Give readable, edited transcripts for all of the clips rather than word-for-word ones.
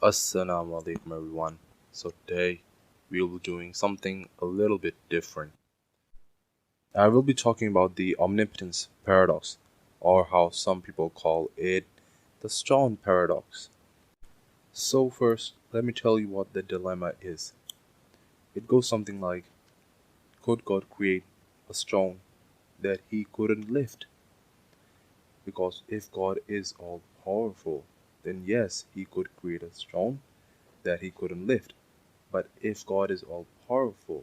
Assalamu alaikum everyone. So today we will be doing something a little bit different. I will be talking about the omnipotence paradox, or how some people call it the Stone Paradox. So first, let me tell you what the dilemma is. It goes something like, could God create a stone that he couldn't lift? Because if God is all powerful, then yes, he could create a stone that he couldn't lift. But if God is all powerful,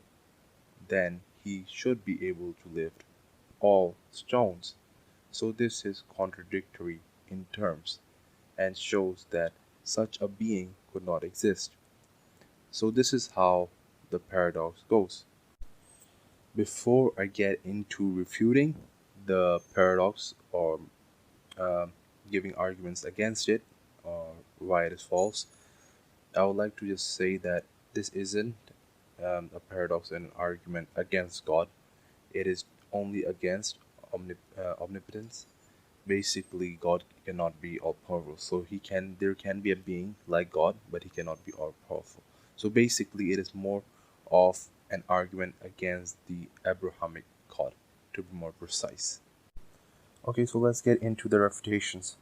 then he should be able to lift all stones. So this is contradictory in terms and shows that such a being could not exist. So this is how the paradox goes. Before I get into refuting the paradox or um giving arguments against it or why it is false, I would like to just say that this isn't a paradox and an argument against God. It is only against omnipotence. Basically, God cannot be all powerful. So there can be a being like God, but he cannot be all powerful. So basically, it is more of an argument against the Abrahamic God, to be more precise. Okay, so let's get into the refutations.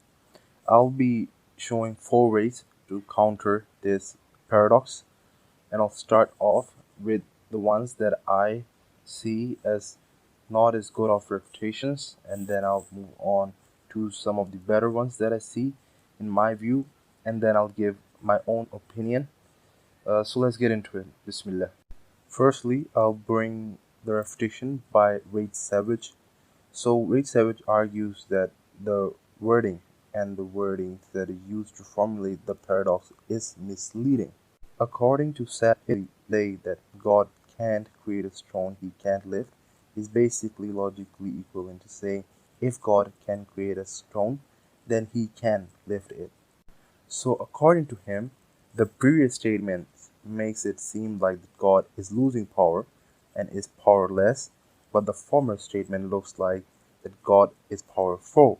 I'll be showing four ways to counter this paradox, and I'll start off with the ones that I see as not as good of refutations, and then I'll move on to some of the better ones that I see in my view, and then I'll give my own opinion. So let's get into it. Bismillah. Firstly, I'll bring the refutation by Wade Savage. So Wade Savage argues that the wording and the wording that is used to formulate the paradox is misleading. According to Savage, that God can't create a stone he can't lift is basically logically equivalent to saying if God can create a stone, then he can lift it. So according to him, the previous statement makes it seem like God is losing power and is powerless, but the former statement looks like that God is powerful.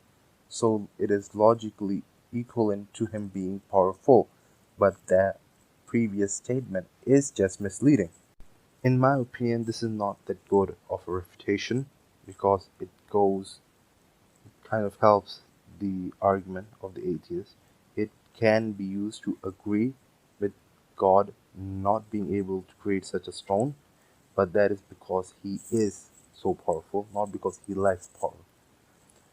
So it is logically equivalent to him being powerful, but that previous statement is just misleading. In my opinion, this is not that good of a refutation because it kind of helps the argument of the atheist. It can be used to agree with God not being able to create such a stone, but that is because he is so powerful, not because he lacks power.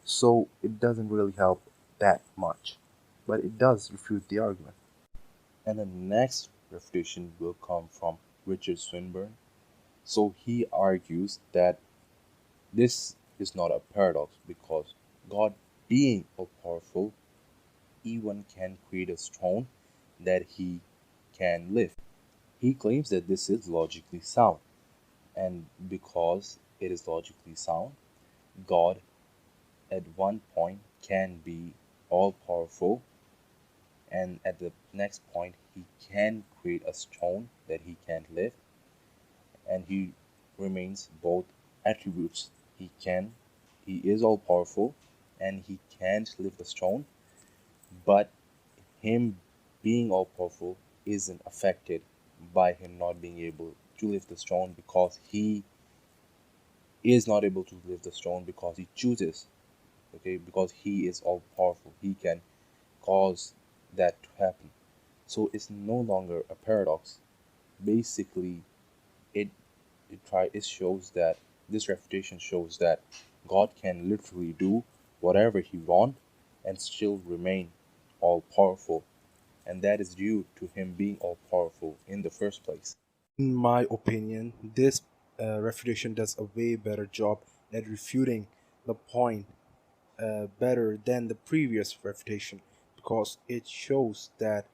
So it doesn't really help that much, but it does refute the argument. And the next refutation will come from Richard Swinburne. So he argues that this is not a paradox because God, being all powerful, even can create a stone that he can lift. He claims that this is logically sound, and because it is logically sound, God at one point can be all powerful, and at the next point, he can create a stone that he can't lift, and he remains both attributes. He is all powerful, and he can't lift the stone, but him being all powerful isn't affected by him not being able to lift the stone because he is not able to lift the stone because he chooses. Okay, because he is all powerful, he can cause that to happen. So it's no longer a paradox. Basically, it it shows that this refutation shows that God can literally do whatever he wants and still remain all powerful, and that is due to him being all powerful in the first place. In my opinion, this refutation does a way better job at refuting the point better than the previous refutation because it shows that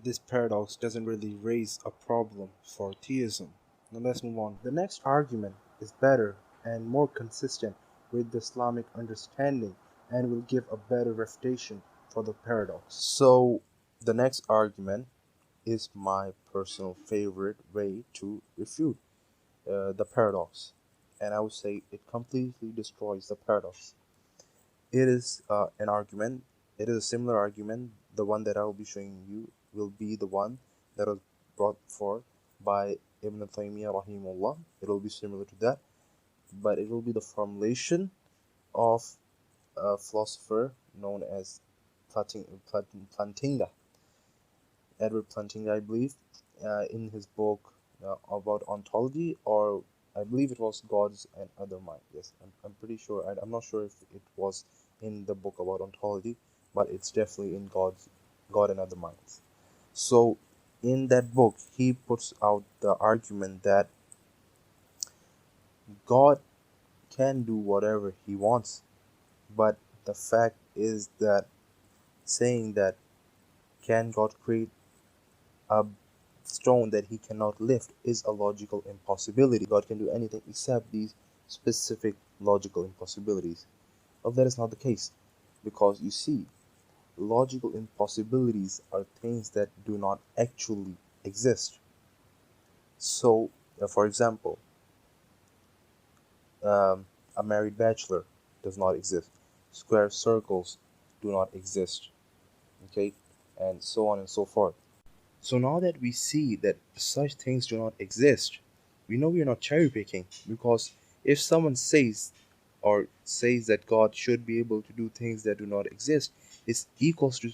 this paradox doesn't really raise a problem for theism. Now let's move on. The next argument is better and more consistent with the Islamic understanding and will give a better refutation for the paradox. So the next argument is my personal favorite way to refute the paradox, and I would say it completely destroys the paradox. It is an argument. It is a similar argument the one that I will be showing you will be the one that was brought forth by Ibn Taymiyyah rahimullah. It will be similar to that, but it will be the formulation of a philosopher known as Plantinga, Edward Plantinga, I believe, in his book about ontology, or I believe it was Gods and Other Minds. Yes, I'm pretty sure. I'm not sure if it was in the book about ontology, but it's definitely in God and Other Minds. So, in that book, he puts out the argument that God can do whatever he wants, but the fact is that saying that can God create a stone that he cannot lift is a logical impossibility. God can do anything except these specific logical impossibilities. But that is not the case, because you see, logical impossibilities are things that do not actually exist. So, for example, a married bachelor does not exist. Square circles do not exist. Okay, and so on and so forth. So now that we see that such things do not exist, we know we are not cherry picking, because if someone says that God should be able to do things that do not exist, it's equals to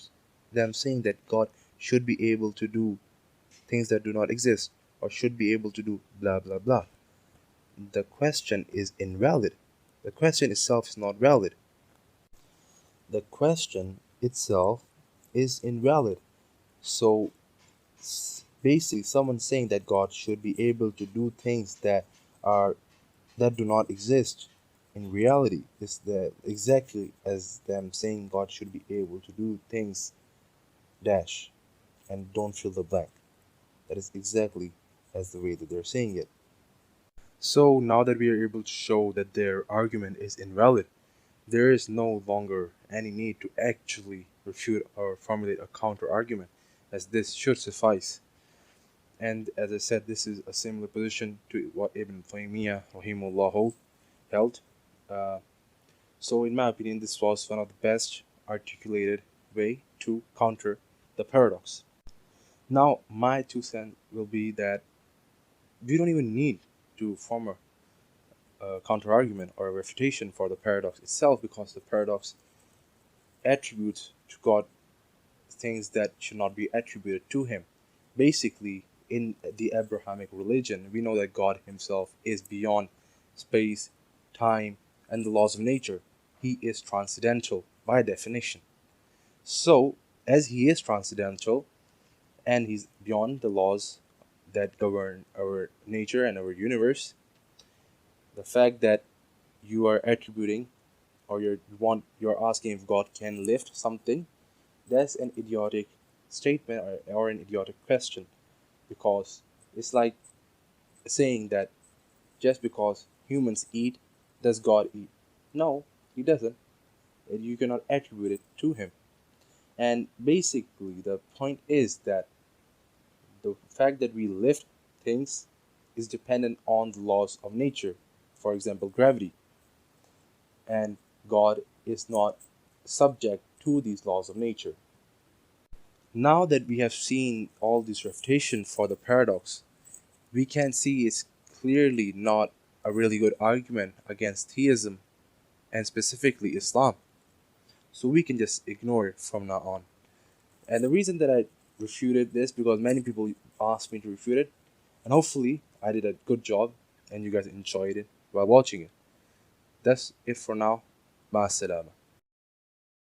them saying that God should be able to do things that do not exist, or should be able to do blah blah blah. The question is invalid. The question itself is not valid. The question itself is invalid. So basically, someone saying that God should be able to do things that do not exist in reality is that exactly as them saying God should be able to do things dash and don't fill the blank. That is exactly as the way that they're saying it. So now that we are able to show that their argument is invalid, there is no longer any need to actually refute or formulate a counter argument, as this should suffice. And as I said, this is a similar position to what Ibn Taymiyyah rahimullah held. Uh, so in my opinion, this was one of the best articulated way to counter the paradox. Now, my 2 cents will be that we don't even need to form a counter argument or a refutation for the paradox itself, because the paradox attributes to God things that should not be attributed to him. Basically, in the Abrahamic religion, we know that God himself is beyond space, time, and the laws of nature. He is transcendental by definition. So, as he is transcendental and he's beyond the laws that govern our nature and our universe, the fact that you are attributing or you're asking if God can lift something, that's an idiotic statement or an idiotic question, because it's like saying that just because humans eat, does God eat? No, he doesn't. And you cannot attribute it to him. And basically, the point is that the fact that we lift things is dependent on the laws of nature, for example, gravity. And God is not subject to these laws of nature. Now that we have seen all this refutation for the paradox, we can see it's clearly not a really good argument against theism and specifically Islam. So we can just ignore it from now on. And the reason that I refuted this, because many people asked me to refute it, and hopefully I did a good job and you guys enjoyed it while watching it. That's it for now. Masalama.